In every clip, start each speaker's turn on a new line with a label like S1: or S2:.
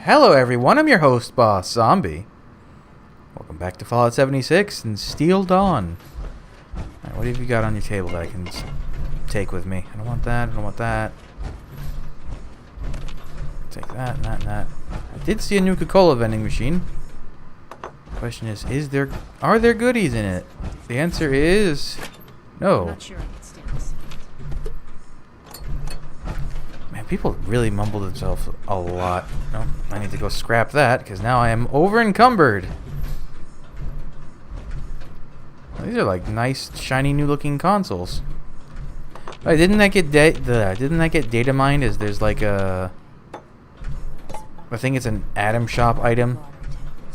S1: Hello everyone, I'm your host, Boss Zombie. Welcome back to Fallout 76 and Steel Dawn. Alright, what have you got on your table that I can take with me? I don't want that, I don't want that. Take that and that and that. I did see a new Coca-Cola vending machine. Question is are there goodies in it? The answer is no.
S2: I'm not sure I can stand this.
S1: Man, people really mumble themselves a lot. No, I need to go scrap that because now I am over encumbered. These are like nice, shiny, new-looking consoles. Wait, didn't that get data mined? As there's like a, I think it's an atom shop item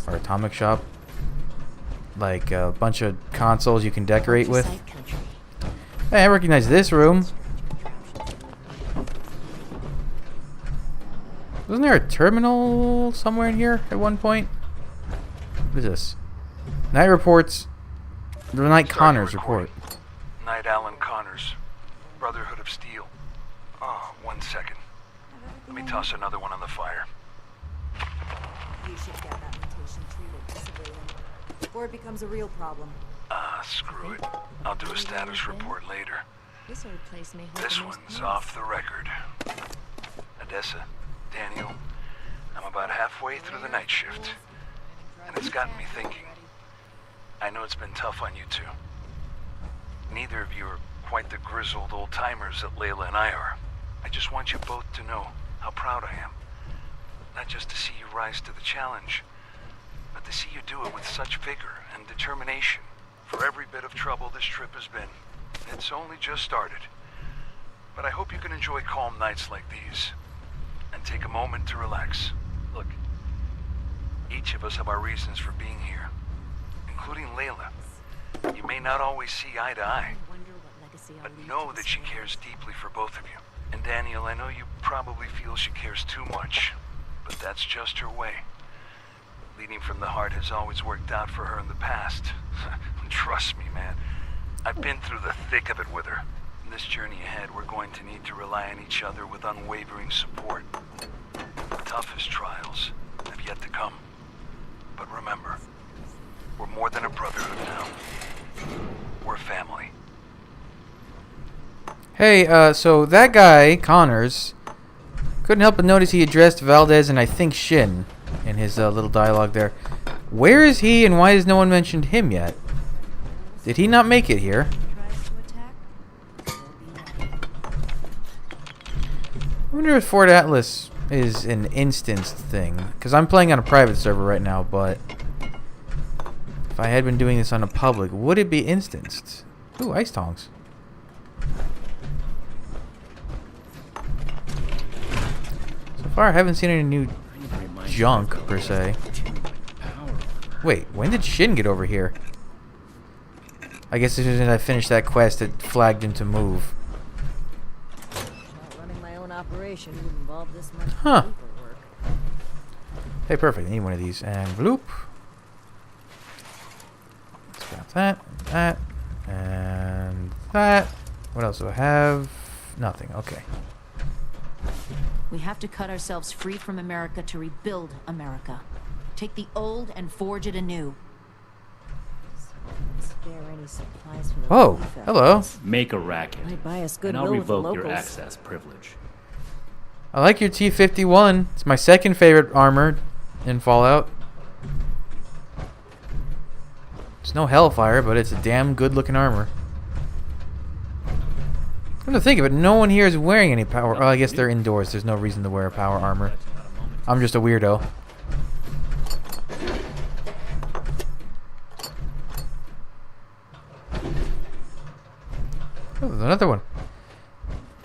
S1: or atomic shop, like a bunch of consoles you can decorate with. Hey, I recognize this room. Wasn't there a terminal somewhere in here at one point? What is this? Night reports. The Night Connors report.
S3: Night Alan Connors. Brotherhood of Steel. Oh, 1 second. Let me toss another one on the fire.
S2: You should get that mutation treated civilian before it becomes a real problem.
S3: Screw it. I'll do a status report later.
S2: This old place may hold
S3: This
S2: the most
S3: one's
S2: promise.
S3: off the record. Odessa, Daniel, I'm about halfway through the night shift, and it's gotten me thinking. I know it's been tough on you two. Neither of you are quite the grizzled old-timers that Layla and I are. I just want you both to know how proud I am. Not just to see you rise to the challenge, but to see you do it with such vigor and determination. For every bit of trouble this trip has been, it's only just started. But I hope you can enjoy calm nights like these, and take a moment to relax. Look, each of us have our reasons for being here, including Layla. You may not always see eye to eye, but know that she cares deeply for both of you. And Daniel, I know you probably feel she cares too much, but that's just her way. Leading from the heart has always worked out for her in the past. Trust me, man. I've been through the thick of it with her. In this journey ahead, we're going to need to rely on each other with unwavering support. The toughest trials have yet to come. But remember, we're more than a brotherhood now. We're family.
S1: Hey, so that guy, Connors, couldn't help but notice he addressed Valdez and I think Shin in his little dialogue there. Where is he and why has no one mentioned him yet? Did he not make it here? I wonder if Fort Atlas is an instanced thing. Because I'm playing on a private server right now, but if I had been doing this on a public, would it be instanced? Ooh, ice tongs. So far, I haven't seen any new junk, per se. Wait, when did Shin get over here? I guess as soon as I finished that quest, it flagged him to move.
S2: Running my own operation would involve this much
S1: Huh.
S2: paperwork.
S1: Hey, perfect. I need one of these. And bloop. Let's grab that, and that. What else do I have? Nothing. Okay.
S4: We have to cut ourselves free from America to rebuild America. Take the old and forge it anew.
S2: Spare any supplies for the
S1: Oh,
S2: relief
S1: hello.
S2: efforts.
S5: Make a racket,
S2: Might buy us
S5: and
S2: goodwill
S5: I'll
S2: with the
S5: revoke your
S2: locals.
S5: access privilege.
S1: I like your T-51. It's my second favorite armor in Fallout. It's no Hellfire, but it's a damn good-looking armor. Come to think of it, no one here is wearing any power. Oh, I guess they're indoors. There's no reason to wear a power armor. I'm just a weirdo. Oh, there's another one.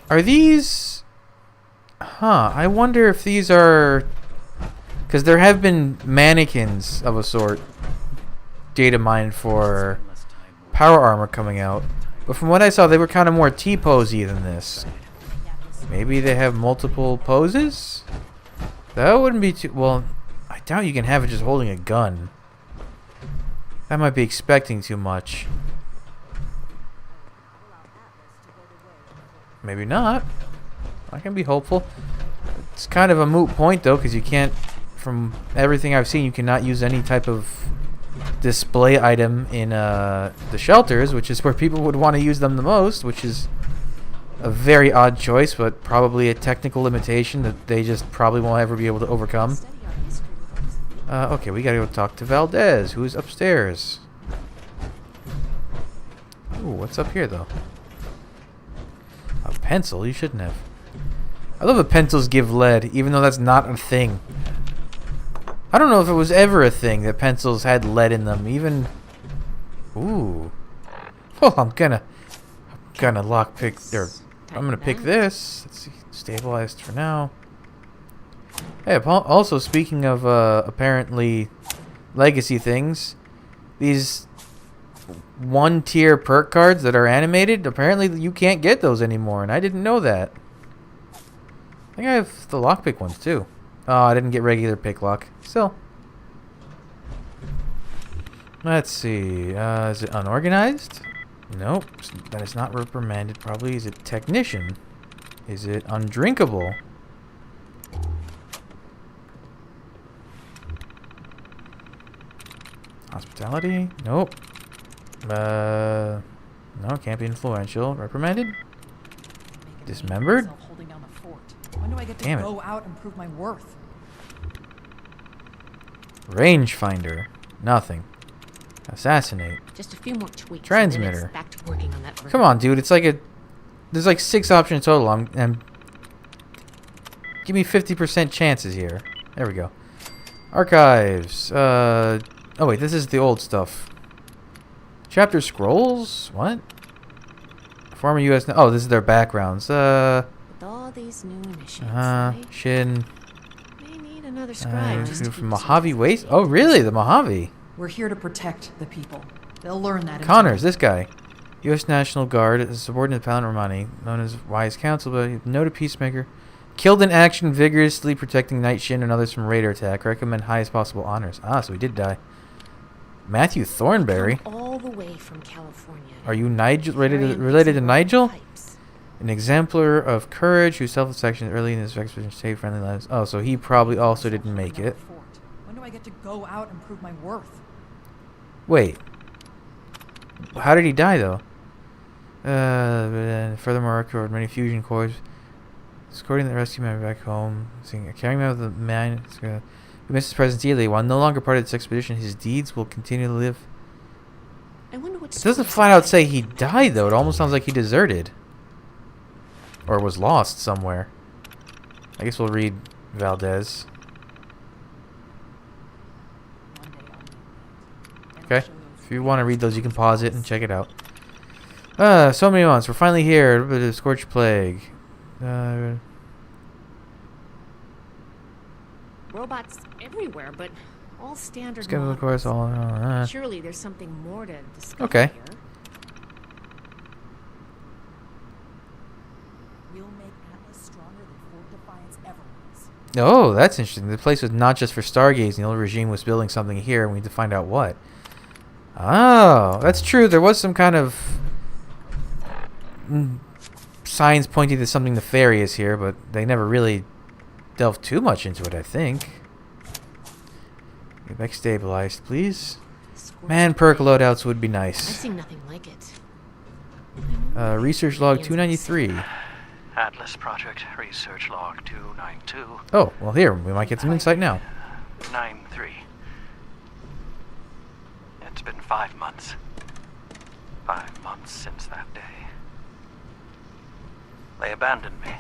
S1: Are these... Huh, I wonder if these are... Because there have been mannequins of a sort data mined for power armor coming out. But from what I saw, they were kind of more T-posy than this. Maybe they have multiple poses? That wouldn't be too... Well, I doubt you can have it just holding a gun. That might be expecting too much. Maybe not. I can be hopeful. It's kind of a moot point, though, because you can't from everything I've seen, you cannot use any type of display item in the shelters, which is where people would want to use them the most, which is a very odd choice, but probably a technical limitation that they just probably won't ever be able to overcome. Okay, we gotta go talk to Valdez, who's upstairs. Ooh, what's up here, though? A pencil? You shouldn't have. I love that pencils give lead, even though that's not a thing. I don't know if it was ever a thing that pencils had lead in them, even... Ooh. Well, I'm gonna lockpick... I'm gonna pick this. Let's see. Stabilized for now. Hey, also speaking of apparently legacy things, these one-tier perk cards that are animated, apparently you can't get those anymore, and I didn't know that. I think I have the lockpick ones too. Oh, I didn't get regular pick lock. Still. Let's see. Is it unorganized? Nope. That is not reprimanded. Probably. Is it technician? Is it undrinkable? Hospitality? Nope. No, can't be influential. Reprimanded? Dismembered?
S2: When do I get to
S1: Damn it.
S2: go out and prove my worth?
S1: Rangefinder. Nothing. Assassinate.
S4: Just a few more tweaks.
S1: Transmitter.
S4: Back to working on that.
S1: Come on, dude. It's like there's like 6 options total. Give me 50% chances here. There we go. Archives. Oh wait, this is the old stuff. Chapter scrolls? What? Former U.S. Oh, this is their backgrounds.
S4: With all these new initiatives,
S1: Shin.
S4: may need another scribe just to keep
S1: From
S4: us
S1: Mojave
S4: on
S1: Waste?
S4: track.
S1: Oh, really? The Mojave.
S2: We're here to protect the people. They'll learn that. in
S1: Connors,
S2: time.
S1: this guy. U.S. National Guard, is subordinate to Paladin Romani, known as Wise Counsel, but noted peacemaker. Killed in action, vigorously protecting Night Shin and others from raider attack. Recommend highest possible honors. Ah, so he did die. Matthew Thornberry.
S4: Come all the way from California.
S1: Are you Nigel related to
S4: Carrying
S1: Nigel?
S4: pipes.
S1: An exemplar of courage who selfless actions early in his expedition saved friendly lives. Oh, so he probably also didn't make it.
S2: When do I get to go out and prove my worth?
S1: Wait. How did he die, though? Furthermore, recovered many fusion cores. Escorting the rescue man back home. Carrying him out of the man who missed his presence dearly. While no longer part of this expedition, his deeds will continue to live.
S4: I wonder what.
S1: It doesn't flat out say he died, though. It almost sounds like he deserted. Or was lost somewhere. I guess we'll read Valdez. Okay. If you want to read those, you can pause it and check it out. So many months. We're finally here. The Scorched Plague.
S4: Robots everywhere, but all standard.
S1: Schedule, of course,
S4: models.
S1: all.
S4: Surely there's something more to discover
S1: Okay.
S4: here.
S2: We'll make Atlas stronger than Fort Defiance ever was.
S1: Oh, that's interesting. The place was not just for stargazing. The old regime was building something here, and we need to find out what. Oh, that's true. There was some kind of signs pointing to something nefarious here, but they never really delved too much into it, I think. Get back stabilized, please. Man, perk loadouts would be
S4: I've
S1: nice.
S4: seen nothing like it.
S1: Research log 293.
S3: Atlas Project Research Log 292.
S1: Oh, well here, we might get some insight now.
S3: 93. It's been 5 months. 5 months since that day. They abandoned me.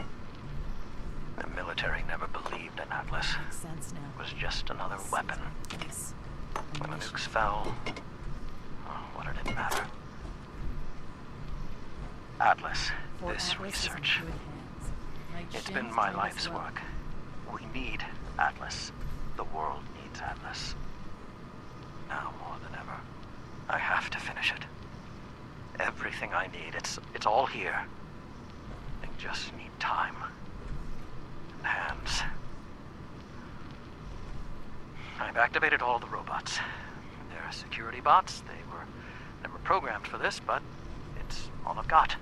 S3: The military never believed in Atlas.
S2: Makes sense now.
S3: It was just another weapon.
S2: Yes.
S3: When the nukes fell, oh, what did it matter? Atlas,
S2: Fort
S3: this
S2: Atlas is in
S3: research.
S2: good hands. Night
S3: It's
S2: Shin's
S3: been my
S2: doing
S3: life's
S2: well.
S3: work. We need Atlas. The world needs Atlas. Now more than ever. I have to finish it. Everything I need, it's all here. I just need time. And hands. I've activated all the robots. They're security bots. They were never programmed for this, but it's all I've got.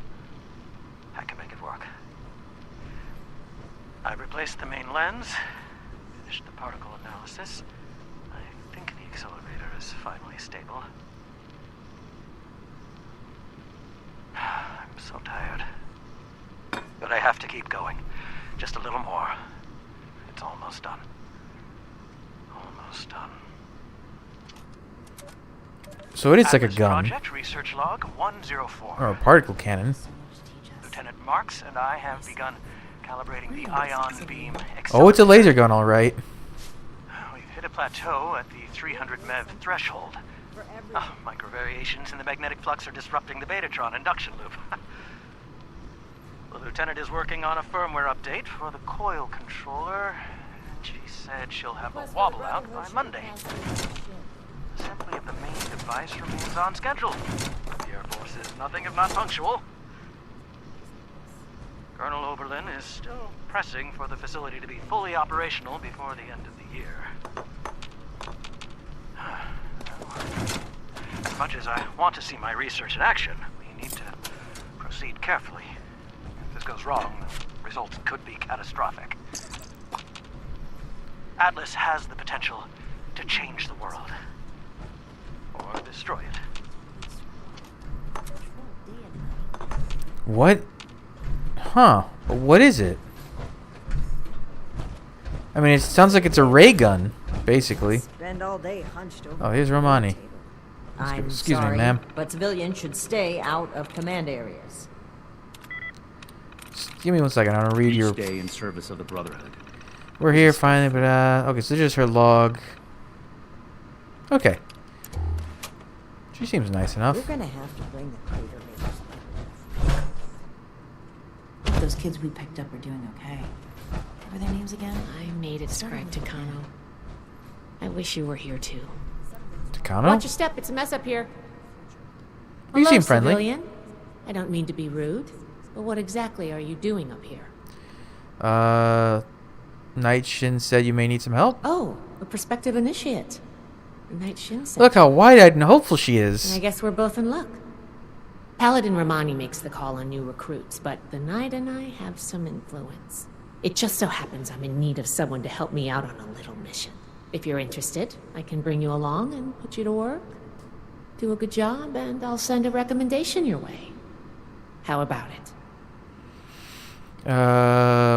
S3: I can make it work. I replaced the main lens,
S5: finished the particle analysis. I think the accelerator is finally stable. I'm so tired. But I have to keep going. Just a little more. It's almost done. Almost done.
S1: So it is like a
S5: Atlas
S1: gun.
S5: Project Research Log 104.
S1: Or a particle cannon.
S5: Lieutenant Marks and I have begun calibrating the ion beam accelerator.
S1: Oh, it's a laser gun, alright.
S5: We've hit a plateau at the 300 MeV threshold. Micro variations in the magnetic flux are disrupting the Betatron induction loop. The lieutenant is working on a firmware update for the coil controller, and she said she'll have a wobble out by Monday. Assembly of the main device remains on schedule. The Air Force is nothing if not punctual. Colonel Oberlin is still pressing for the facility to be fully operational before the end of the year. As much as I want to see my research in action, we need to proceed carefully. If this goes wrong, the results could be catastrophic. Atlas has the potential to change the world. Or destroy it.
S1: What? Huh. What is it? I mean, it sounds like it's a ray gun, basically.
S6: Spend all day hunched over.
S1: Oh, here's Romani.
S6: I'm
S1: Excuse me,
S6: sorry,
S1: ma'am.
S6: but civilians should stay out of command areas.
S1: Just give me 1 second. I'm gonna read your.
S7: Stay in service of the Brotherhood.
S1: We're here finally, but okay. So this is her log. Okay. She seems nice enough.
S6: We're gonna have to bring the crater raiders.
S4: Those kids we picked up are doing okay. What were their names again?
S8: I made it scribe Takano. I wish you were here too.
S1: Takano?
S8: Watch your step, it's a mess up here.
S1: You
S8: Hello,
S1: seem friendly.
S8: civilian. I don't mean to be rude, but what exactly are you doing up here?
S1: Night Shin said you may need some help.
S8: Oh, a prospective initiate. Night Shin said.
S1: Look how wide-eyed and hopeful she is.
S8: I guess we're both in luck. Paladin Romani makes the call on new recruits, but the Knight and I have some influence. It just so happens I'm in need of someone to help me out on a little mission. If you're interested, I can bring you along and put you to work. Do a good job, and I'll send a recommendation your way. How about it?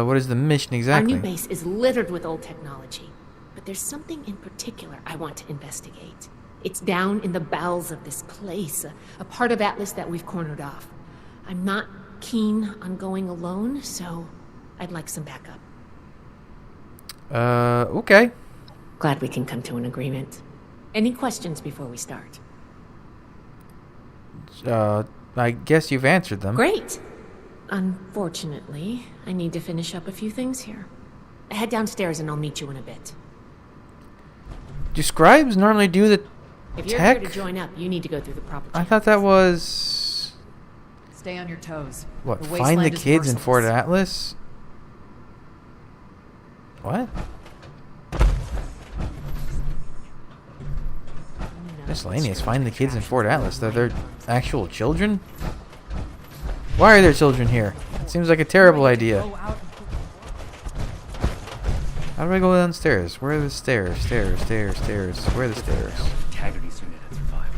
S1: What is the mission exactly?
S8: Our new base is littered with old technology, but there's something in particular I want to investigate. It's down in the bowels of this place, a part of Atlas that we've cornered off. I'm not keen on going alone, so I'd like some backup.
S1: Okay.
S8: Glad we can come to an agreement. Any questions before we start?
S1: I guess you've answered them.
S8: Great! Unfortunately, I need to finish up a few things here. Head downstairs and I'll meet you in a bit.
S1: Do scribes normally do the
S8: If you're
S1: tech?
S8: here to join up, you need to go through the proper
S1: I thought that was...
S2: Stay on your toes.
S1: What,
S2: The
S1: find the
S2: wasteland is
S1: kids in Fort
S2: merciless.
S1: Atlas? What? Miscellaneous. Find the kids in Fort Atlas. They're actual children? Why are there children here? It seems like a terrible idea. How do I go downstairs? Where are the stairs? Stairs. Where are the stairs?
S7: Taggarty's unit had survived.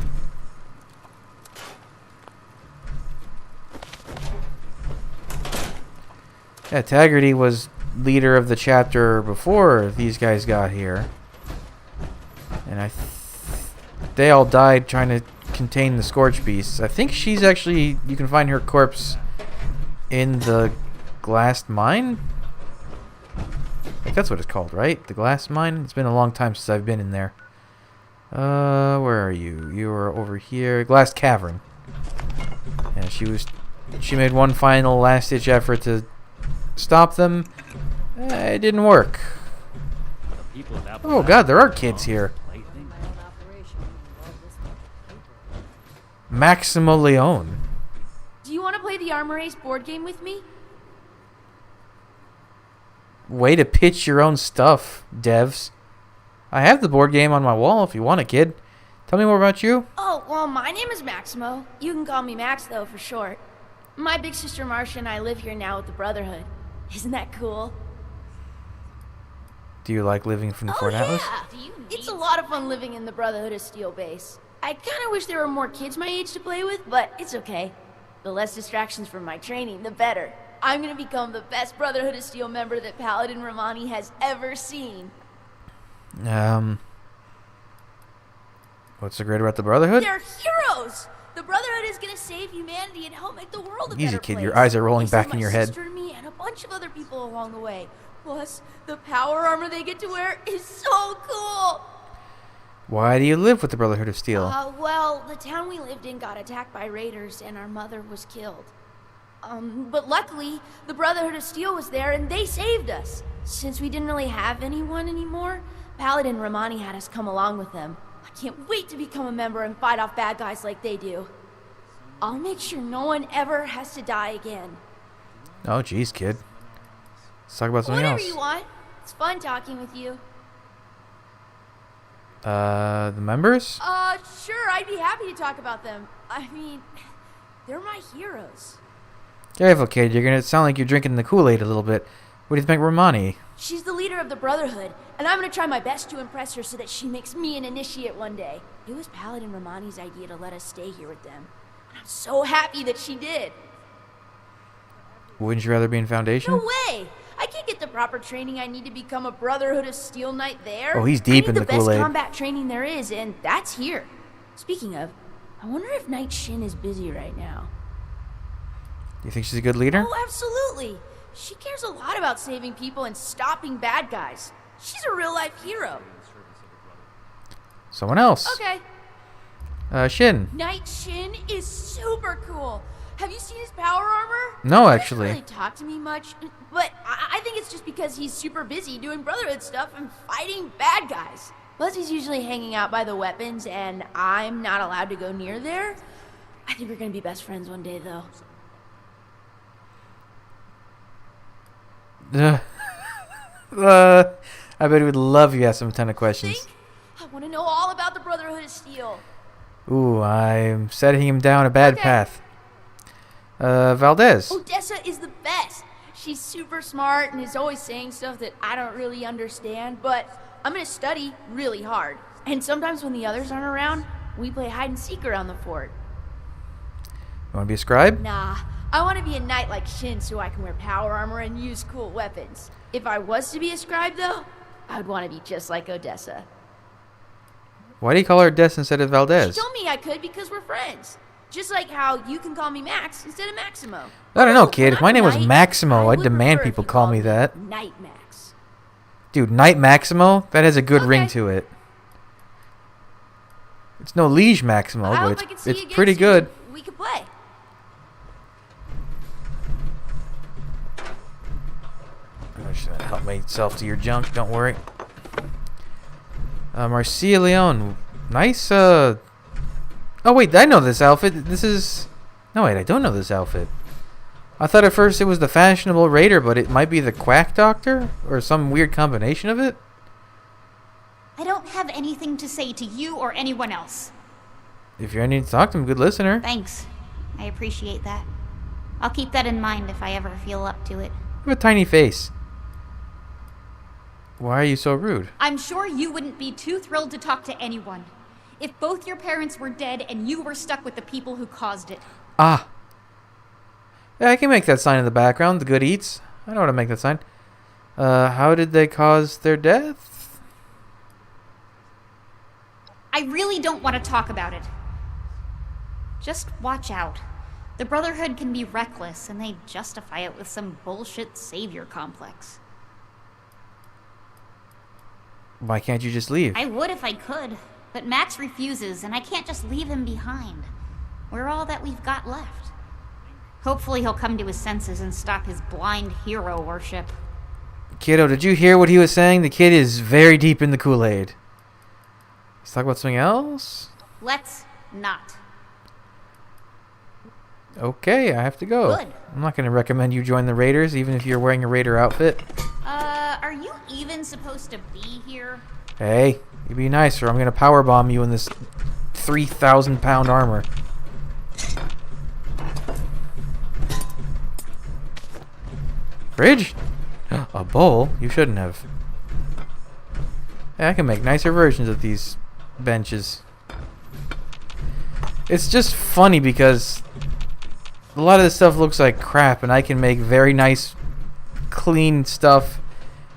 S1: Yeah, Taggarty was leader of the chapter before these guys got here. And they all died trying to contain the Scorch Beasts. I think she's actually... You can find her corpse in the glass mine? I think that's what it's called, right? The glass mine? It's been a long time since I've been in there. Where are you? You are over here. Glass Cavern. And she made one final last-ditch effort to stop them. It didn't work. Oh god, there are kids here. Maximo Leone.
S9: Do you want to play the Armor Ace board game with me?
S1: Way to pitch your own stuff, devs. I have the board game on my wall if you want it, kid. Tell me more about you.
S9: Oh, well, my name is Maximo. You can call me Max, though, for short. My big sister Marcia and I live here now with the Brotherhood. Isn't that cool?
S1: Do you like living from the Fort Atlas?
S9: Yeah. It's a lot of fun living in the Brotherhood of Steel base. I kind of wish there were more kids my age to play with, but it's okay. The less distractions from my training, the better. I'm gonna become the best Brotherhood of Steel member that Paladin Romani has ever seen.
S1: What's so great about the Brotherhood?
S9: They're heroes! The Brotherhood is gonna save humanity and help make the world a better
S1: Easy, kid.
S9: place.
S1: Your eyes are rolling
S9: They
S1: back
S9: saved
S1: in
S9: my
S1: your head.
S9: sister and me and a bunch of other people along the way. Plus, the power armor they get to wear is so cool!
S1: Why do you live with the Brotherhood of Steel?
S9: Well, the town we lived in got attacked by raiders and our mother was killed. But luckily, the Brotherhood of Steel was there and they saved us. Since we didn't really have anyone anymore, Paladin Romani had us come along with them. I can't wait to become a member and fight off bad guys like they do. I'll make sure no one ever has to die again.
S1: Oh, jeez, kid. Let's talk about something
S9: Whatever
S1: else.
S9: you want. It's fun talking with you.
S1: The members?
S9: Sure, I'd be happy to talk about them. I mean, they're my heroes.
S1: Careful, kid. You're gonna sound like you're drinking the Kool-Aid a little bit. What do you think, Romani?
S9: She's the leader of the Brotherhood, and I'm gonna try my best to impress her so that she makes me an initiate one day. It was Paladin Romani's idea to let us stay here with them, and I'm so happy that she did.
S1: Wouldn't you rather be in Foundation?
S9: No way! I can't get the proper training I need to become a Brotherhood of Steel Knight there.
S1: Oh, he's deep in the
S9: I need the best
S1: Kool-Aid.
S9: combat training there is, and that's here. Speaking of, I wonder if Knight Shin is busy right now.
S1: You think she's a good leader?
S9: Oh, absolutely. She cares a lot about saving people and stopping bad guys. She's a real-life hero.
S1: Someone else.
S9: Okay.
S1: Shin.
S9: Knight Shin is super cool. Have you seen his power armor?
S1: No,
S9: He doesn't
S1: actually.
S9: really talk to me much, but I think it's just because he's super busy doing Brotherhood stuff and fighting bad guys. Plus, he's usually hanging out by the weapons, and I'm not allowed to go near there. I think we're gonna be best friends one day, though.
S1: I bet he would love you ask him a ton of questions.
S9: Think? I want to know all about the Brotherhood of Steel.
S1: Ooh, I'm setting him down a bad
S9: Okay.
S1: path. Valdez.
S9: Odessa is the best. She's super smart and is always saying stuff that I don't really understand, but I'm gonna study really hard. And sometimes when the others aren't around, we play hide and seek around the fort.
S1: You want to be a scribe?
S9: Nah, I want to be a knight like Shin so I can wear power armor and use cool weapons. If I was to be a scribe, though, I would want to be just like Odessa.
S1: Why do you call her Des instead of
S9: She
S1: Valdez?
S9: told me I could because we're friends. Just like how you can call me Max instead of Maximo.
S1: I don't know,
S9: Oh,
S1: kid. If
S9: I'm
S1: my name
S9: a
S1: was
S9: knight,
S1: Maximo,
S9: I
S1: I'd
S9: would
S1: demand
S9: prefer if
S1: people
S9: you
S1: call
S9: called
S1: me that.
S9: Knight Max.
S1: Dude, Knight Maximo? That has a good ring
S9: Okay.
S1: to it. It's no Liege Maximo,
S9: I hope I
S1: but
S9: can see
S1: it's
S9: you again
S1: pretty
S9: soon.
S1: good.
S9: We could play.
S1: I'm just gonna help myself to your junk, don't worry. Marcia Leone. Nice, Oh, wait, I know this outfit. This is... No, wait, I don't know this outfit. I thought at first it was the fashionable raider, but it might be the quack doctor? Or some weird combination of it?
S10: I don't have anything to say to you or anyone else.
S1: If you're any to talk to him, good listener.
S10: Thanks. I appreciate that. I'll keep that in mind if I ever feel up to it.
S1: You have a tiny face. Why are you so rude?
S10: I'm sure you wouldn't be too thrilled to talk to anyone. If both your parents were dead and you were stuck with the people who caused it.
S1: Ah. Yeah, I can make that sign in the background. The good eats. I know how to make that sign. How did they cause their death?
S10: I really don't want to talk about it. Just watch out. The Brotherhood can be reckless, and they justify it with some bullshit savior complex.
S1: Why can't you just leave?
S10: I would if I could, but Max refuses, and I can't just leave him behind. We're all that we've got left. Hopefully he'll come to his senses and stop his blind hero worship.
S1: Kiddo, did you hear what he was saying? The kid is very deep in the Kool-Aid. Let's talk about something else?
S10: Let's not.
S1: Okay, I have to go.
S10: Good.
S1: I'm not going to recommend you join the Raiders, even if you're wearing a Raider outfit.
S10: Are you even supposed to be here?
S1: Hey, you be nice or I'm going to powerbomb you in this 3,000-pound armor. Fridge? A bowl? You shouldn't have. Yeah, I can make nicer versions of these benches. It's just funny because a lot of this stuff looks like crap, and I can make very nice, clean stuff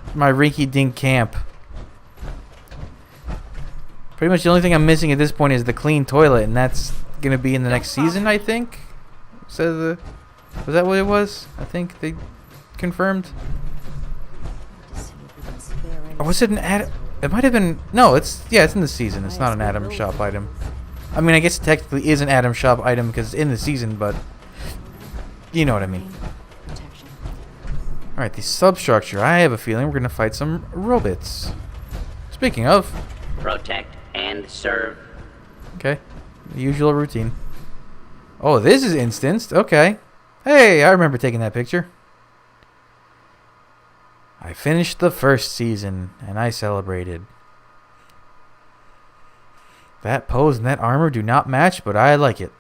S1: for my rinky-dink camp. Pretty much the only thing I'm missing at this point is the clean toilet, and that's going to be in the next season, I think. Was that what it was? I think they confirmed. Or was it an Adam? It might have been. No, it's in the season. It's not an Atom Shop item. I mean, I guess it technically is an Atom Shop item because it's in the season, but you know what I mean. Alright, the substructure. I have a feeling we're going to fight some robots. Speaking of.
S11: Protect and serve.
S1: Okay. The usual routine. Oh, this is instanced. Okay. Hey, I remember taking that picture. I finished the first season, and I celebrated. That pose and that armor do not match, but I like it.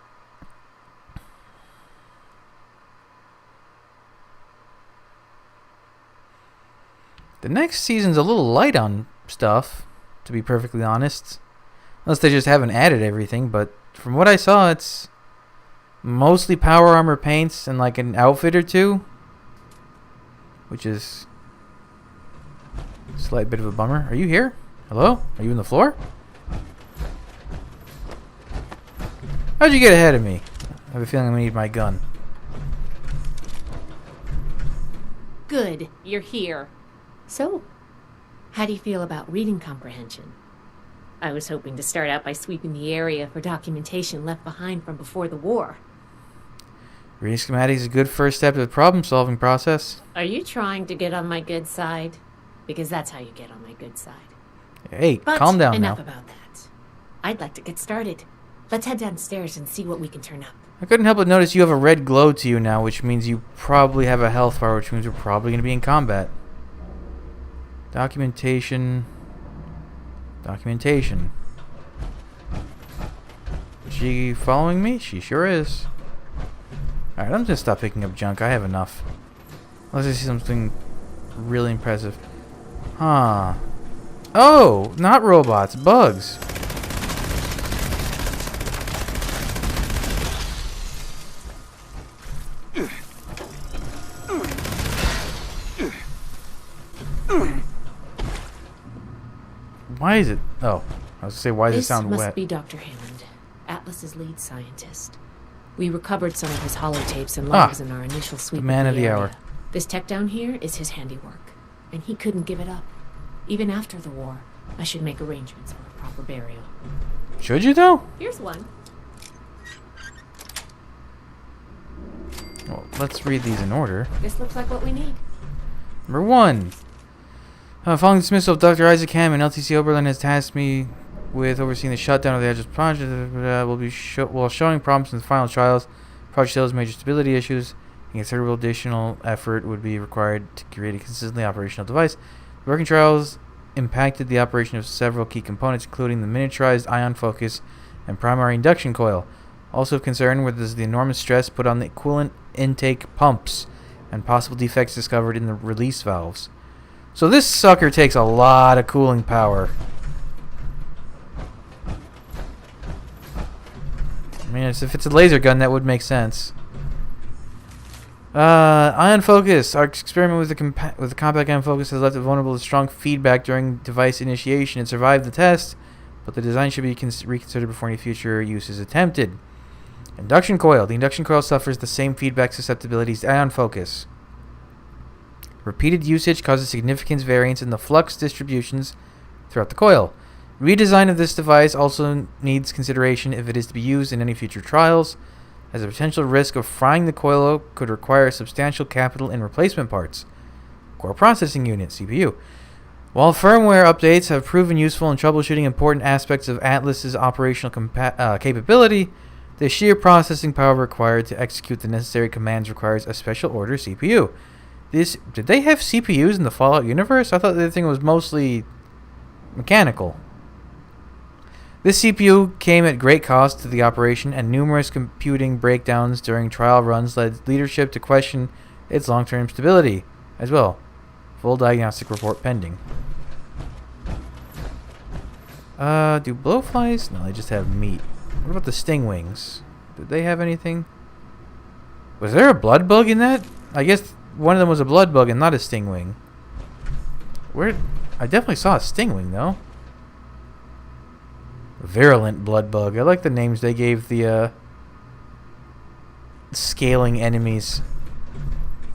S1: The next season's a little light on stuff, to be perfectly honest. Unless they just haven't added everything, but from what I saw, it's mostly power armor paints and like an outfit or two. Which is a slight bit of a bummer. Are you here? Hello? Are you on the floor? How'd you get ahead of me? I have a feeling I'm gonna need my gun.
S8: Good, you're here. So, how do you feel about reading comprehension? I was hoping to start out by sweeping the area for documentation left behind from before the war.
S1: Reading schematics is a good first step to the problem-solving process.
S8: Are you trying to get on my good side? Because that's how you get on my good side.
S1: Hey,
S8: But
S1: calm down
S8: enough
S1: now.
S8: about that. I'd like to get started. Let's head downstairs and see what we can turn up.
S1: I couldn't help but notice you have a red glow to you now, which means you probably have a health bar, which means we're probably going to be in combat. Documentation. Documentation. Is she following me? She sure is. Alright, I'm just gonna stop picking up junk. I have enough. Unless I see something really impressive. Huh. Oh! Not robots. Bugs. Why is it? Oh, I was gonna say, why does it sound
S8: This
S1: wet?
S8: must be Dr. Hammond, Atlas's lead scientist. We recovered some of his holotapes and logs in our initial sweep.
S1: The man of the
S8: area.
S1: hour.
S8: This tech down here is his handiwork, and he couldn't give it up. Even after the war, I should make arrangements for a proper burial.
S1: Should you though?
S8: Here's one.
S1: Well, let's read these in order.
S8: This looks like what we need.
S1: Number 1. Following dismissal of Dr. Isaac Hammond, LTC Oberlin has tasked me with overseeing the shutdown of the Edge's project. While showing problems in the final trials, project shows major stability issues, and considerable additional effort would be required to create a consistently operational device. The working trials impacted the operation of several key components, including the miniaturized ion focus and primary induction coil. Also of concern was the enormous stress put on the coolant intake pumps and possible defects discovered in the release valves. So this sucker takes a lot of cooling power. I mean, if it's a laser gun, that would make sense. Ion focus. Our experiment with the compact ion focus has left it vulnerable to strong feedback during device initiation. It survived the test, but the design should be reconsidered before any future use is attempted. Induction coil. The induction coil suffers the same feedback susceptibilities as ion focus. Repeated usage causes significant variance in the flux distributions throughout the coil. Redesign of this device also needs consideration if it is to be used in any future trials, as a potential risk of frying the coil could require substantial capital in replacement parts. Core processing unit, CPU. While firmware updates have proven useful in troubleshooting important aspects of Atlas's operational capability, the sheer processing power required to execute the necessary commands requires a special order CPU. Did they have CPUs in the Fallout universe? I thought the thing was mostly mechanical. This CPU came at great cost to the operation, and numerous computing breakdowns during trial runs led leadership to question its long-term stability as well. Full diagnostic report pending. Do blowflies? No, they just have meat. What about the stingwings? Did they have anything? Was there a blood bug in that? I guess one of them was a blood bug and not a stingwing. Where? I definitely saw a stingwing though. Virulent blood bug. I like the names they gave the scaling enemies.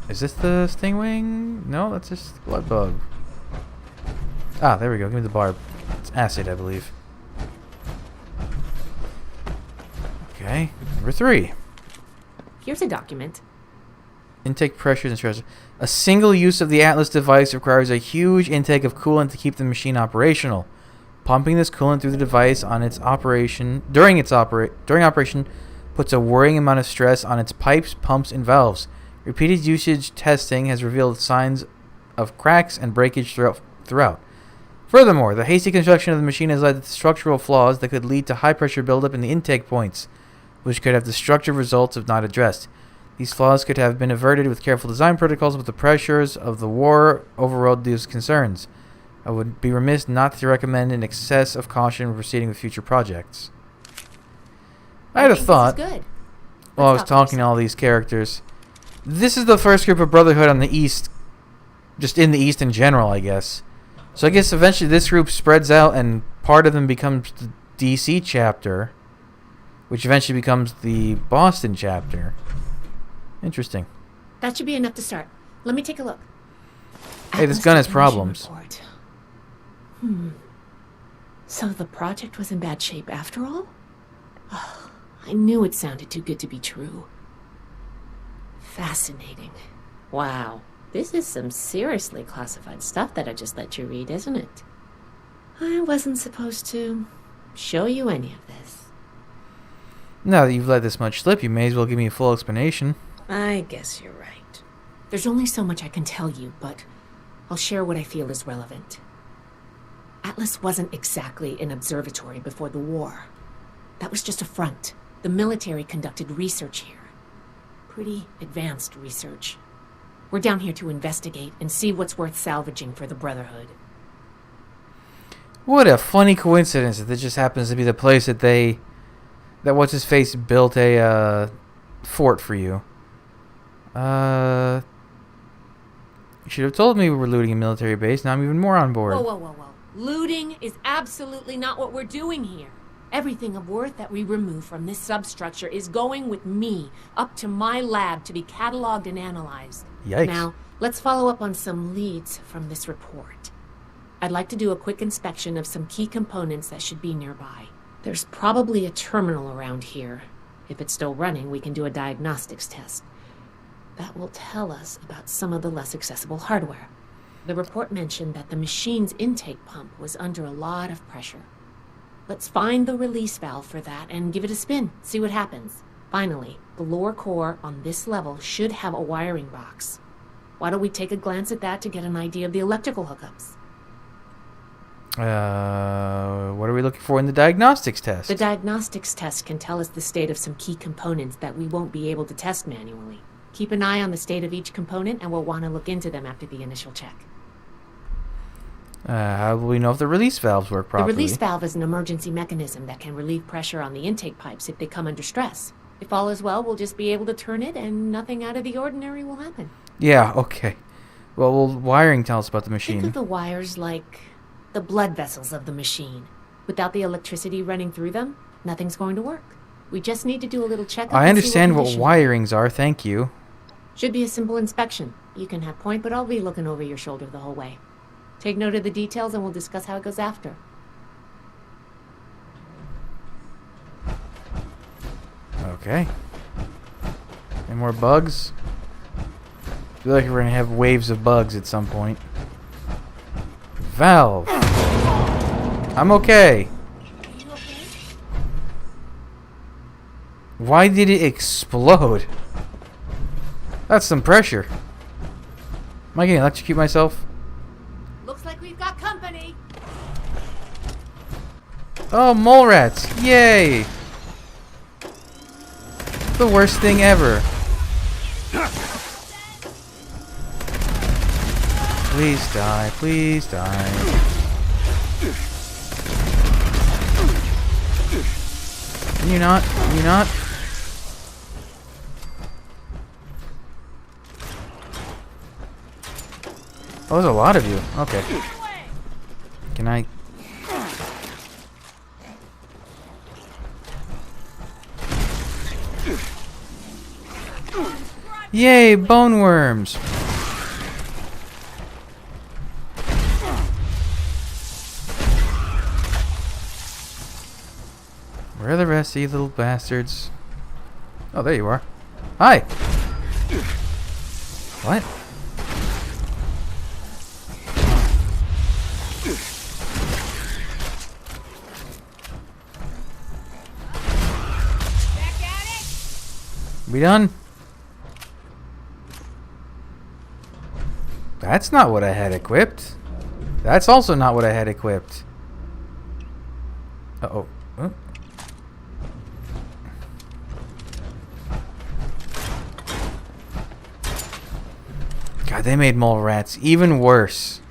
S1: Is this the stingwing? No, that's just blood bug. Ah, there we go. Give me the barb. It's acid, I believe. Okay, number 3.
S8: Here's a document.
S1: Intake pressures and stresses. A single use of the Atlas device requires a huge intake of coolant to keep the machine operational. Pumping this coolant through the device during operation puts a worrying amount of stress on its pipes, pumps, and valves. Repeated usage testing has revealed signs of cracks and breakage throughout. Furthermore, the hasty construction of the machine has led to structural flaws that could lead to high pressure buildup in the intake points, which could have destructive results if not addressed. These flaws could have been averted with careful design protocols, but the pressures of the war overrode these concerns. I would be remiss not to recommend an excess of caution when proceeding with future projects. I had a thought while I was talking to all these characters. This is the first group of Brotherhood on the East, just in the East in general, I guess. So I guess eventually this group spreads out and part of them becomes the DC chapter, which eventually becomes the Boston chapter. Interesting.
S8: That should be enough to start. Let me take a look.
S1: Hey, this gun has problems.
S8: So the project was in bad shape after all? Oh, I knew it sounded too good to be true. Fascinating. Wow. This is some seriously classified stuff that I just let you read, isn't it? I wasn't supposed to show you any of this.
S1: Now that you've let this much slip, you may as well give me a full explanation.
S8: I guess you're right. There's only so much I can tell you, but I'll share what I feel is relevant. Atlas wasn't exactly an observatory before the war. That was just a front. The military conducted research here. Pretty advanced research. We're down here to investigate and see what's worth salvaging for the Brotherhood.
S1: What a funny coincidence that this just happens to be the place that what's-his-face built a fort for you. You should have told me we were looting a military base. Now I'm even more on board.
S8: Whoa. Looting is absolutely not what we're doing here. Everything of worth that we remove from this substructure is going with me up to my lab to be cataloged and analyzed.
S1: Yikes.
S8: Now, let's follow up on some leads from this report. I'd like to do a quick inspection of some key components that should be nearby. There's probably a terminal around here. If it's still running, we can do a diagnostics test. That will tell us about some of the less accessible hardware. The report mentioned that the machine's intake pump was under a lot of pressure. Let's find the release valve for that and give it a spin, see what happens. Finally, the lower core on this level should have a wiring box. Why don't we take a glance at that to get an idea of the electrical hookups?
S1: What are we looking for in the diagnostics test?
S8: The diagnostics test can tell us the state of some key components that we won't be able to test manually. Keep an eye on the state of each component and we'll want to look into them after the initial check.
S1: How will we know if the release valves work properly?
S8: The release valve is an emergency mechanism that can relieve pressure on the intake pipes if they come under stress. If all is well, we'll just be able to turn it and nothing out of the ordinary will happen.
S1: Yeah, okay. Well, will wiring tell us about the machine?
S8: Think of the wires like the blood vessels of the machine. Without the electricity running through them, nothing's going to work. We just need to do a little checkup.
S1: I understand what wirings are, thank you.
S8: Should be a simple inspection. You can have point, but I'll be looking over your shoulder the whole way. Take note of the details and we'll discuss how it goes after.
S1: Okay. Any more bugs? I feel like we're gonna have waves of bugs at some point. Valve. I'm okay. Why did it explode? That's some pressure. Am I gonna electrocute myself?
S8: Looks like we've got company.
S1: Oh, mole rats! Yay! The worst thing ever. Please die, please die. you not? Can you not? Oh, there's a lot of you. Okay. Can I... Yay, bone worms! Where are the rest of you little bastards? Oh, there you are. Hi! What? We done? That's not what I had equipped. That's also not what I had equipped. Uh-oh. Oh. God, they made mole rats even worse.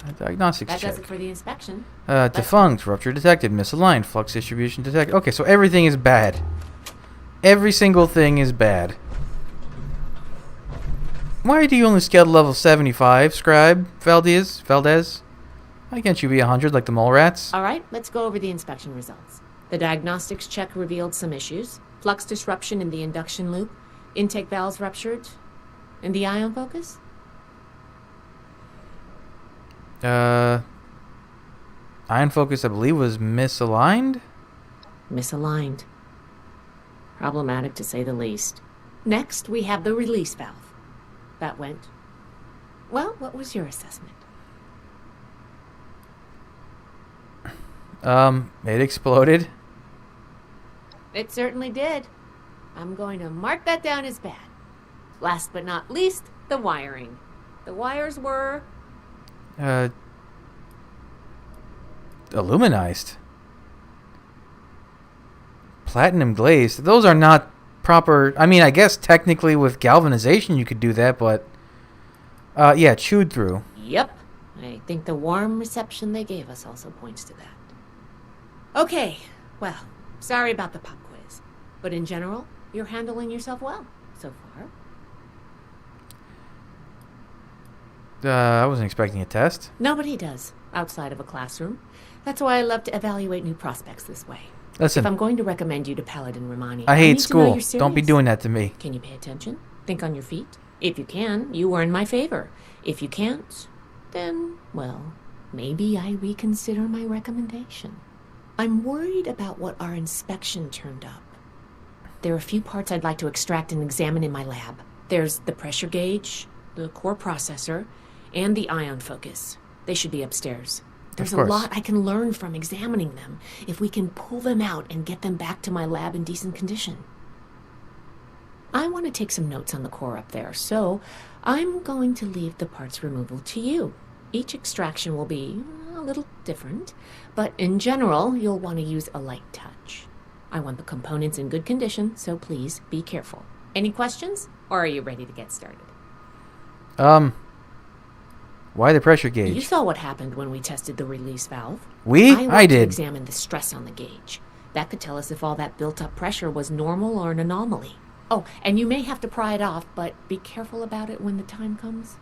S1: A diagnostics
S8: That
S1: check.
S8: does it for the inspection.
S1: Defunct, rupture detected, misaligned, flux distribution detected. Okay, so everything is bad. Every single thing is bad. Why do you only scale to level 75, Scribe? Valdez? Why can't you be 100 like the mole rats?
S8: All right, let's go over the inspection results. The diagnostics check revealed some issues. Flux disruption in the induction loop, intake valves ruptured, and the ion focus?
S1: Ion focus, I believe, was misaligned?
S8: Misaligned. Problematic to say the least. Next, we have the release valve. That went... Well, what was your assessment?
S1: It exploded.
S8: It certainly did. I'm going to mark that down as bad. Last but not least, the wiring. The wires were...
S1: Aluminized. Platinum glazed. Those are not proper... I mean, I guess technically with galvanization you could do that, but... yeah, chewed through.
S8: Yep. I think the warm reception they gave us also points to that. Okay, well, sorry about the pop quiz. But in general, you're handling yourself well so far.
S1: I wasn't expecting a test.
S8: Nobody does, outside of a classroom. That's why I love to evaluate new prospects this way.
S1: Listen,
S8: If I'm going to recommend you to Paladin Romani,
S1: I
S8: need
S1: hate
S8: to know
S1: school.
S8: you're serious.
S1: Don't be doing that to me.
S8: Can you pay attention? Think on your feet? If you can, you earn my favor. If you can't, then, well, maybe I reconsider my recommendation. I'm worried about what our inspection turned up. There are a few parts I'd like to extract and examine in my lab. There's the pressure gauge, the core processor, and the ion focus. They should be upstairs. There's a lot I can learn from examining them if we can pull them out and get them back to my lab in decent condition. I want to take some notes on the core up there, so I'm going to leave the parts removal to you. Each extraction will be a little different, but in general, you'll want to use a light touch. I want the components in good condition, so please be careful. Any questions, or are you ready to get started?
S1: Why the pressure gauge?
S8: You saw what happened when we tested the release valve.
S1: I
S8: want to
S1: did.
S8: examine the stress on the gauge. That could tell us if all that built-up pressure was normal or an anomaly. Oh, and you may have to pry it off, but be careful about it when the time comes.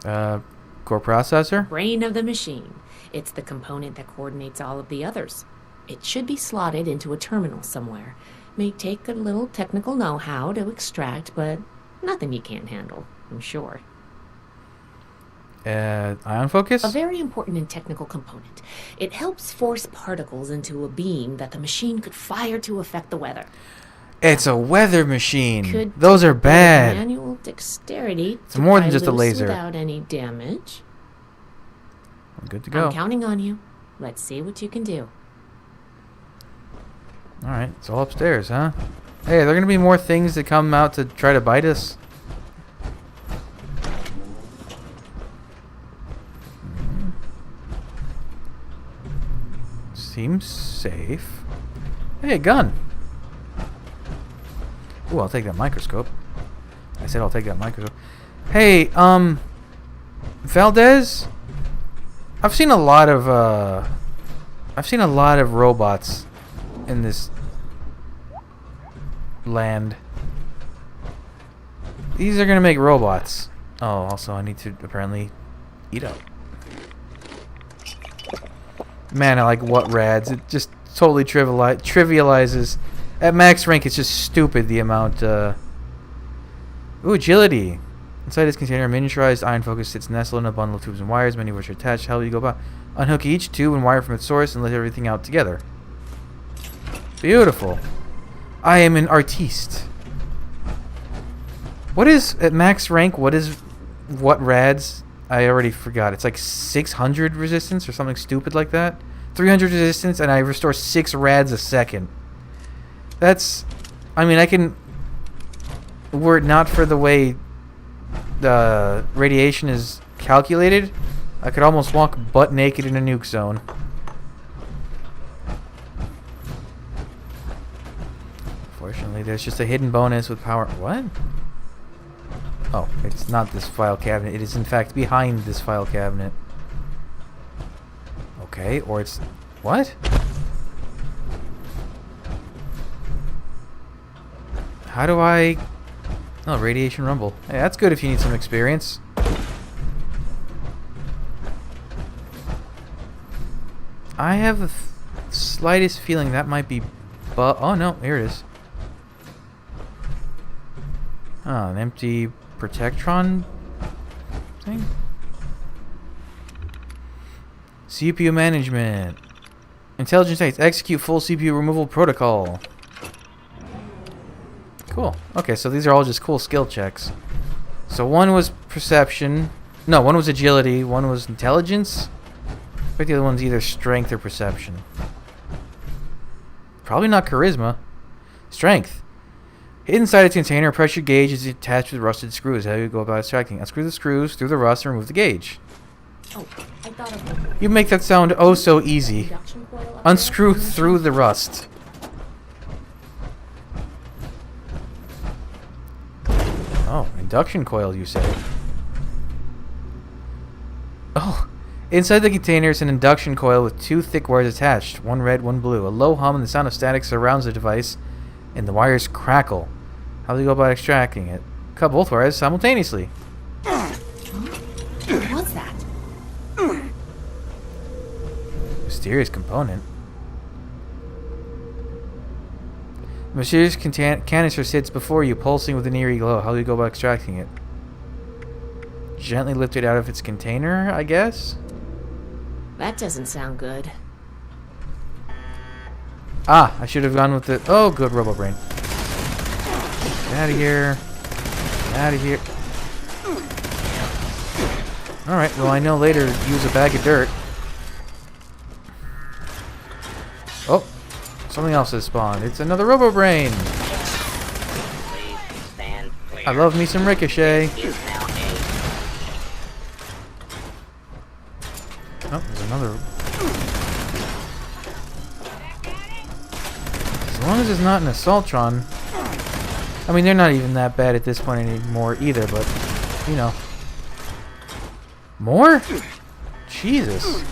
S1: Core processor?
S8: Brain of the machine. It's the component that coordinates all of the others. It should be slotted into a terminal somewhere. May take a little technical know-how to extract, but nothing you can't handle, I'm sure.
S1: Ion focus?
S8: A very important and technical component. It helps force particles into a beam that the machine could fire to affect the weather.
S1: It's a weather machine.
S8: Could
S1: Those are bad.
S8: Manual dexterity.
S1: It's more than just a laser.
S8: Without any damage.
S1: I'm good to go.
S8: I'm counting on you. Let's see what you can do.
S1: Alright, it's all upstairs, huh? Hey, are there gonna be more things that come out to try to bite us? Seems safe. Hey, a gun! Ooh, I'll take that microscope. I said I'll take that microscope. Hey, Valdez? I've seen a lot of robots in this land. These are gonna make robots. Oh, also I need to apparently eat up. Man, I like what rads. It just totally trivializes. At max rank, it's just stupid the amount. Ooh, agility. Inside this container, a miniaturized iron focus sits nestled in a bundle of tubes and wires, many of which are attached. How do you go about? Unhook each tube and wire from its source and let everything out together. Beautiful. I am an artiste. What is, at max rank, what rads? I already forgot. It's like 600 resistance or something stupid like that. 300 resistance, and I restore 6 rads a second. That's... I mean, I can... Were it not for the way the radiation is calculated, I could almost walk butt naked in a nuke zone. Fortunately, there's just a hidden bonus with power... What? Oh, it's not this file cabinet. It is, in fact, behind this file cabinet. Okay, or it's... What? How do I... Oh, radiation rumble. Hey, that's good if you need some experience. I have the slightest feeling that might be... Oh, no, here it is. Oh, an empty Protectron thing? CPU management. Intelligence states execute full CPU removal protocol. Cool. Okay, so these are all just cool skill checks. So one was perception. No, one was agility. One was intelligence. I think the other one's either strength or perception. Probably not charisma. Strength. Inside its container, a pressure gauge is attached with rusted screws. How do you go about extracting? Unscrew the screws through the rust and remove the gauge.
S8: Oh, I thought of
S1: You make that sound oh so easy.
S8: induction coil up
S1: Unscrew
S8: there.
S1: through the rust. Oh, induction coil, you say? Oh, inside the container is an induction coil with 2 thick wires attached, one red, one blue. A low hum and the sound of static surrounds the device, and the wires crackle. How do you go about extracting it? Cut both wires simultaneously.
S8: What was that?
S1: Mysterious component. A mysterious canister sits before you, pulsing with an eerie glow. How do you go about extracting it? Gently lift it out of its container, I guess?
S8: That doesn't sound good.
S1: Ah, I should have gone with the... Oh, good, Robo Brain. Get out of here. Get out of here. Alright, well, I know later use a bag of dirt. Oh, something else has spawned. It's another Robo Brain.
S11: Please stand clear.
S1: I love me some Ricochet.
S11: Is now A.
S1: Oh, there's another... As long as it's not an Assaultron. I mean, they're not even that bad at this point anymore either, but, you know. More? Jesus.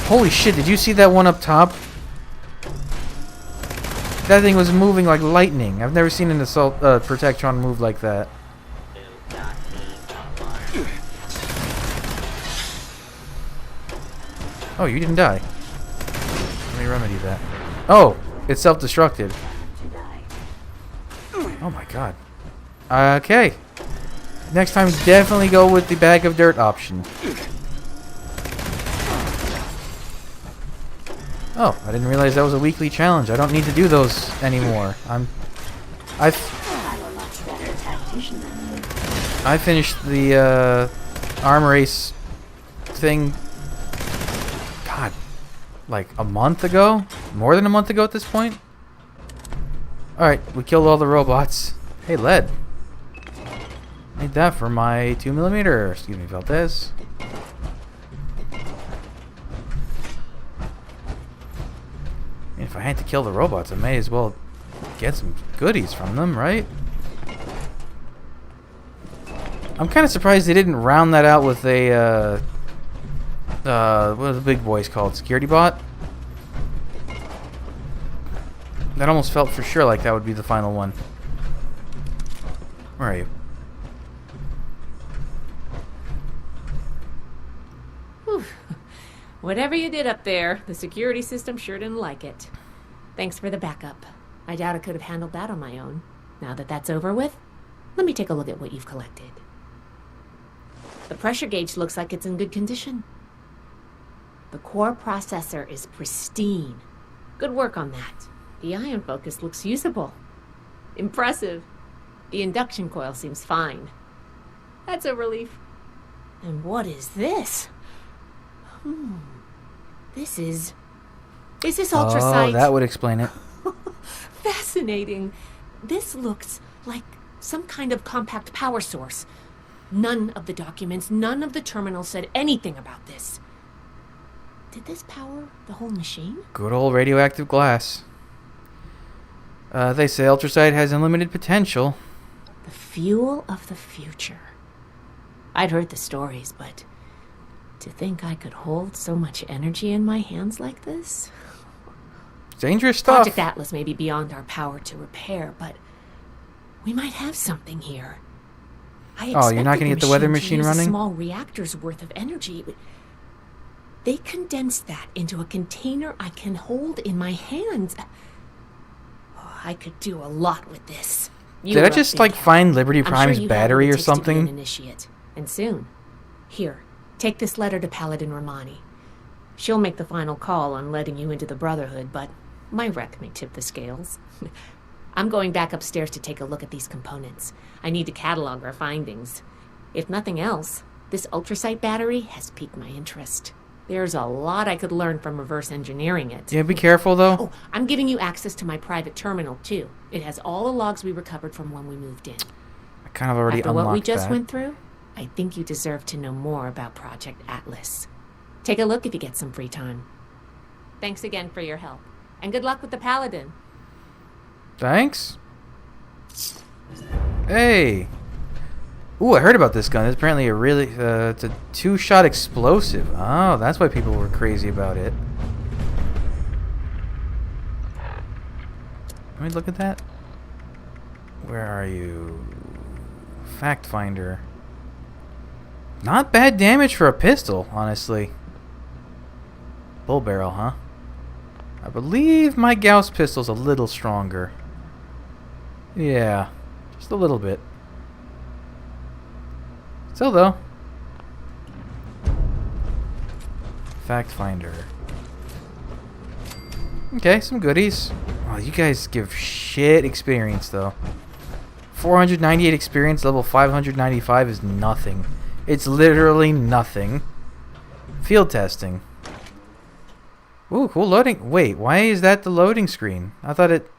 S1: Holy shit, did you see that one up top? That thing was moving like lightning. I've never seen an Assault Protectron move like that.
S11: Do not be alarmed.
S1: Oh, you didn't die. Let me remedy that. Oh, it's self-destructed. Oh my god. Okay. Next time, definitely go with the bag of dirt option. Oh, I didn't realize that was a weekly challenge. I don't need to do those anymore. I finished the armor race thing. God, like a month ago? More than a month ago at this point? Alright, we killed all the robots. Hey, lead. Need that for my 2mm. Excuse me, Valdez. And if I had to kill the robots, I may as well get some goodies from them, right? I'm kind of surprised they didn't round that out with a what are the big boys called? Security bot? That almost felt for sure like that would be the final one. Where are you?
S8: Whew. Whatever you did up there, the security system sure didn't like it. Thanks for the backup. I doubt I could have handled that on my own. Now that that's over with, let me take a look at what you've collected. The pressure gauge looks like it's in good condition. The core processor is pristine. Good work on that. The ion focus looks usable. Impressive. The induction coil seems fine. That's a relief. And what is this? This is ultrasight.
S1: Oh, that would explain it.
S8: Fascinating. This looks like some kind of compact power source. None of the documents, none of the terminals said anything about this. Did this power the whole machine?
S1: Good old radioactive glass. They say ultrasight has unlimited potential.
S8: The fuel of the future. I'd heard the stories, but to think I could hold so much energy in my hands like this?
S1: Dangerous stuff.
S8: Project Atlas may be beyond our power to repair, but we might have something here.
S1: Oh, you're not going to get the weather machine running?
S8: A small reactor's worth of energy. They condensed that into a container I can hold in my hands. Oh, I could do a lot with this.
S1: Did I just find Liberty Prime's battery or something?
S8: An initiate, and soon. Here, take this letter to Paladin Romani. She'll make the final call on letting you into the Brotherhood, but my wreck may tip the scales. I'm going back upstairs to take a look at these components. I need to catalog our findings. If nothing else, this ultrasight battery has piqued my interest. There's a lot I could learn from reverse engineering it.
S1: Yeah, be careful, though.
S8: Oh, I'm giving you access to my private terminal, too. It has all the logs we recovered from when we moved in.
S1: I kind of already
S8: After
S1: unlocked
S8: what we just
S1: that.
S8: went through, I think you deserve to know more about Project Atlas. Take a look if you get some free time. Thanks again for your help. And good luck with the Paladin.
S1: Thanks. Hey. Ooh, I heard about this gun. It's apparently a really, it's a 2-shot explosive. Oh, that's why people were crazy about it. Let me look at that. Where are you? Fact finder. Not bad damage for a pistol, honestly. Bull barrel, huh? I believe my Gauss pistol's a little stronger. Yeah, just a little bit. Still, though. Fact finder. Okay, some goodies. Oh, you guys give shit experience, though. 498 experience, level 595 is nothing. It's literally nothing. Field testing. Ooh, cool loading. Wait, why is that the loading screen? I thought it...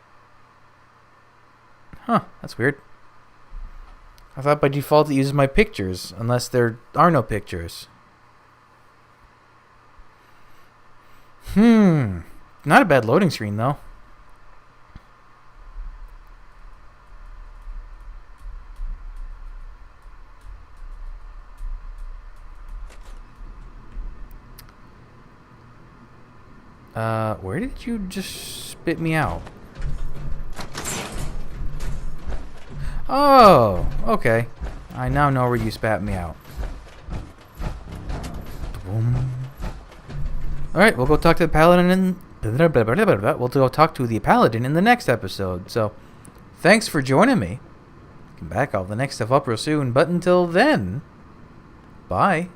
S1: Huh, that's weird. I thought by default it uses my pictures, unless there are no pictures. Not a bad loading screen, though. Where did you just spit me out? Oh, okay. I now know where you spat me out. Alright, we'll go talk to the Paladin in... We'll go talk to the Paladin in the next episode. So, thanks for joining me. Come back, I'll have the next stuff up real soon. But until then, bye.